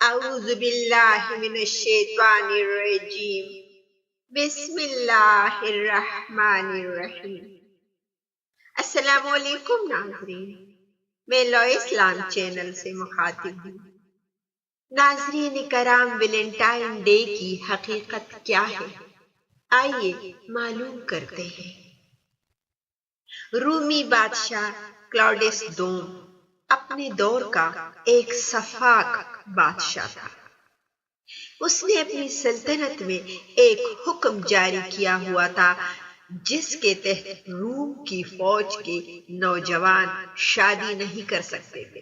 اعوذ باللہ من الشیطان الرجیم بسم اللہ الرحمن الرحیم۔ السلام علیکم ناظرین، میں لا اسلام چینل سے مخاطب ہوں۔ ناظرین کرام، ویلنٹائن ڈے کی حقیقت کیا ہے؟ آئیے معلوم کرتے ہیں۔ رومی بادشاہ کلاڈس دوم اپنے دور کا ایک سفاک بادشاہ تھا۔ اس نے اپنی سلطنت میں ایک حکم جاری کیا ہوا تھا جس کے تحت روم کی فوج کے نوجوان شادی نہیں کر سکتے تھے۔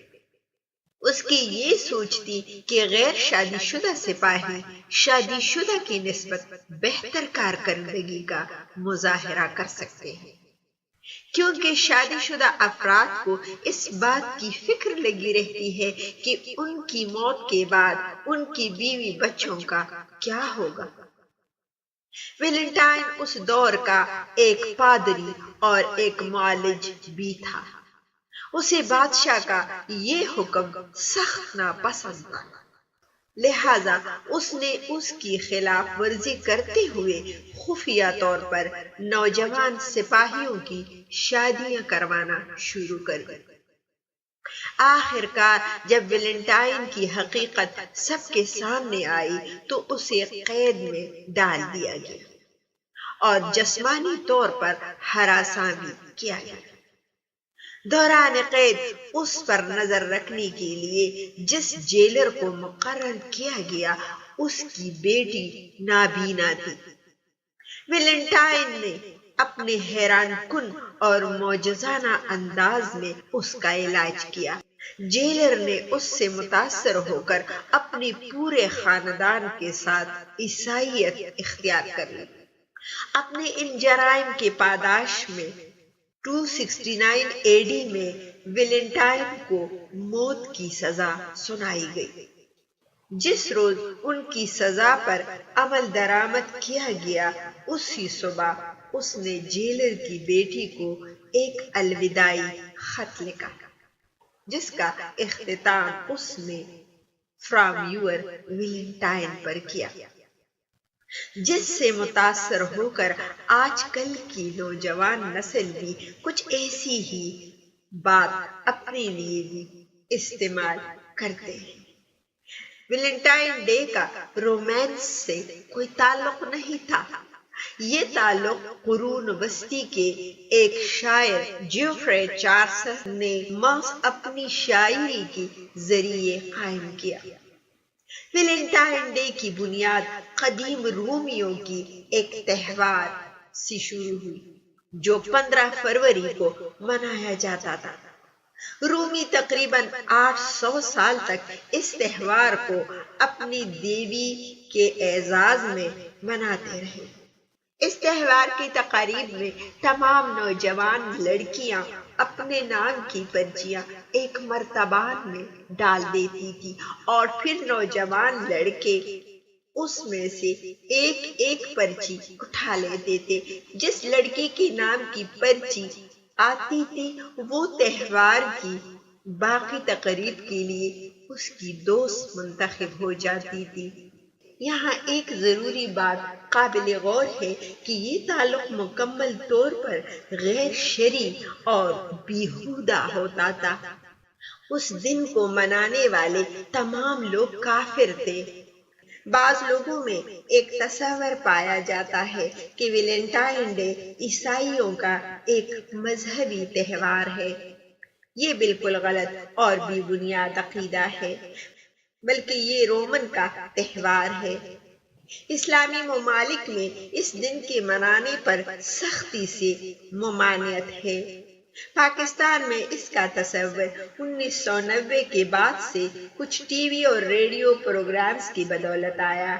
اس کی یہ سوچ تھی کہ غیر شادی شدہ سپاہی شادی شدہ کی نسبت بہتر کارکردگی کا مظاہرہ کر سکتے ہیں، کیونکہ شادی شدہ افراد کو اس بات کی فکر لگی رہتی ہے کہ ان کی موت کے بعد ان کی بیوی بچوں کا کیا ہوگا۔ ویلنٹائن اس دور کا ایک پادری اور ایک معالج بھی تھا۔ اسے بادشاہ کا یہ حکم سخت ناپسند تھا، لہذا اس نے اس کی خلاف ورزی کرتے ہوئے خفیہ طور پر نوجوان سپاہیوں کی شادیاں کروانا شروع کر دی۔ آخر کار جب ویلنٹائن کی حقیقت سب کے سامنے آئی تو اسے قید میں ڈال دیا گیا اور جسمانی طور پر ہراساں بھی کیا گیا۔ دوران قید اس پر نظر رکھنے کے لیے جس جیلر کو مقرر کیا گیا اس کی بیٹی نابینا تھی۔ ویلنٹائن نے اپنے حیران کن اور معجزانہ انداز میں اس کا علاج کیا۔ جیلر نے اس سے متاثر ہو کر اپنے پورے خاندان کے ساتھ عیسائیت اختیار کر لی۔ اپنے ان جرائم کے پاداش میں 269 AD میں ویلنٹائن کو موت کی سزا سنائی گئی۔ جس روز ان کی سزا پر عمل درآمد کیا گیا اسی صبح اس نے جیلر کی بیٹی کو ایک الوداعی خط لکھا جس کا اختتام اس نے فرام یور ویلنٹائن پر کیا، جس سے متاثر ہو کر آج کل کی نوجوان نسل بھی کچھ ایسی ہی بات اپنے لیے بھی استعمال کرتے ہیں۔ ویلنٹائن ڈے کا رومانس سے کوئی تعلق نہیں تھا، یہ تعلق قرون وسطی کے ایک شاعر جیوفرے چارسر نے محض اپنی شاعری کے ذریعے قائم کیا۔ ویلنٹائن ڈے کی بنیاد قدیم رومیوں کی ایک تہوار سے شروع ہوئی جو 15 فروری کو منایا جاتا تھا۔ رومی تقریباً 800 سال تک اس تہوار کو اپنی دیوی کے اعزاز میں مناتے رہے۔ اس تہوار کی تقاریب میں تمام نوجوان لڑکیاں اپنے نام کی پرچیاں ایک مرتبان میں ڈال دیتی تھی اور پھر نوجوان لڑکے اس میں سے ایک ایک پرچی اٹھا لیتے تھے۔ جس لڑکی کے نام کی پرچی آتی تھی وہ تہوار کی باقی تقریب کے لیے اس کی دوست منتخب ہو جاتی تھی۔ یہاں ایک ضروری بات قابل غور ہے کہ یہ تعلق مکمل طور پر غیر شرعی اور بیہودہ ہوتا تھا۔ اس دن کو منانے والے تمام لوگ کافر تھے۔ بعض لوگوں میں ایک تصور پایا جاتا ہے کہ ویلنٹائن ڈے عیسائیوں کا ایک مذہبی تہوار ہے۔ یہ بالکل غلط اور بے بنیاد عقیدہ ہے، بلکہ یہ رومن کا تہوار ہے۔ اسلامی ممالک میں اس دن کے منانے پر سختی سے ممانعت ہے۔ پاکستان میں اس کا تصور 1990 کے بعد سے کچھ ٹی وی اور ریڈیو پروگرامز کی بدولت آیا۔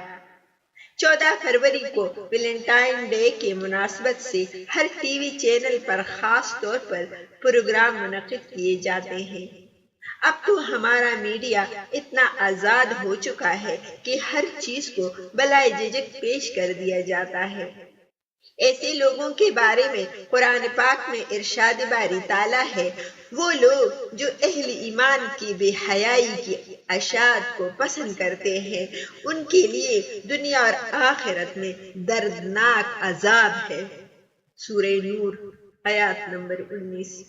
14 فروری کو ویلنٹائن ڈے کے مناسبت سے ہر ٹی وی چینل پر خاص طور پر پروگرام منعقد کیے جاتے ہیں۔ اب تو ہمارا میڈیا اتنا آزاد ہو چکا ہے کہ ہر چیز کو بلائے جھجک پیش کر دیا جاتا ہے۔ ایسے لوگوں کے بارے میں قرآن پاک میں ارشاد باری تعالیٰ ہے، وہ لوگ جو اہل ایمان کی بے حیائی کی اشاعت کو پسند کرتے ہیں ان کے لیے دنیا اور آخرت میں دردناک عذاب ہے۔ سورہ نور آیات نمبر 19۔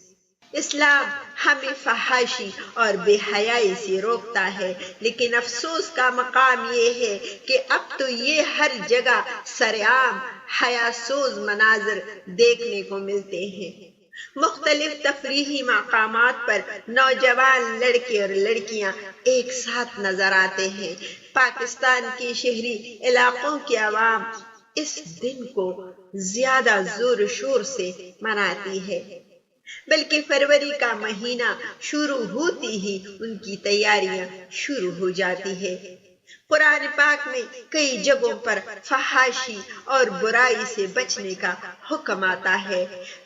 اسلام ہمیں فحاشی اور بے حیائی سے روکتا ہے، لیکن افسوس کا مقام یہ ہے کہ اب تو یہ ہر جگہ سرعام حیاسوز مناظر دیکھنے کو ملتے ہیں۔ مختلف تفریحی مقامات پر نوجوان لڑکے اور لڑکیاں ایک ساتھ نظر آتے ہیں۔ پاکستان کے شہری علاقوں کی عوام اس دن کو زیادہ زور و شور سے مناتی ہے، بلکہ فروری کا مہینہ شروع ہوتی ہی ان کی تیاریاں شروع ہو جاتی ہے۔ قرآن پاک میں کئی جگہوں پر فحاشی اور برائی سے بچنے کا حکم آتا ہے۔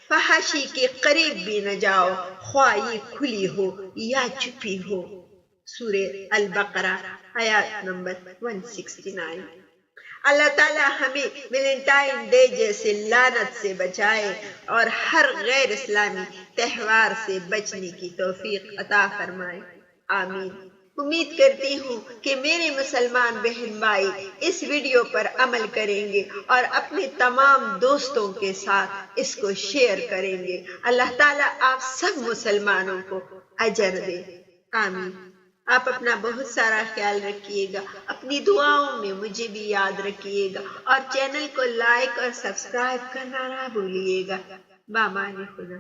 فحاشی کے قریب بھی نہ جاؤ، خواہ یہ کھلی ہو یا چھپی ہو۔ سورہ البقرہ آیات نمبر 169۔ اللہ تعالی ہمیں ویلنٹائن ڈے جیسے لعنت سے بچائے اور ہر غیر اسلامی تہوار سے بچنے کی توفیق عطا فرمائے، آمین۔ امید کرتی ہوں کہ میرے مسلمان بہن بھائی اس ویڈیو پر عمل کریں گے اور اپنے تمام دوستوں کے ساتھ اس کو شیئر کریں گے۔ اللہ تعالیٰ آپ سب مسلمانوں کو اجر دے، آمین۔ آپ اپنا بہت سارا خیال رکھیے گا، اپنی دعاؤں میں مجھے بھی یاد رکھیے گا اور چینل کو لائک اور سبسکرائب کرنا نہ بھولیے گا۔ بامان خدا۔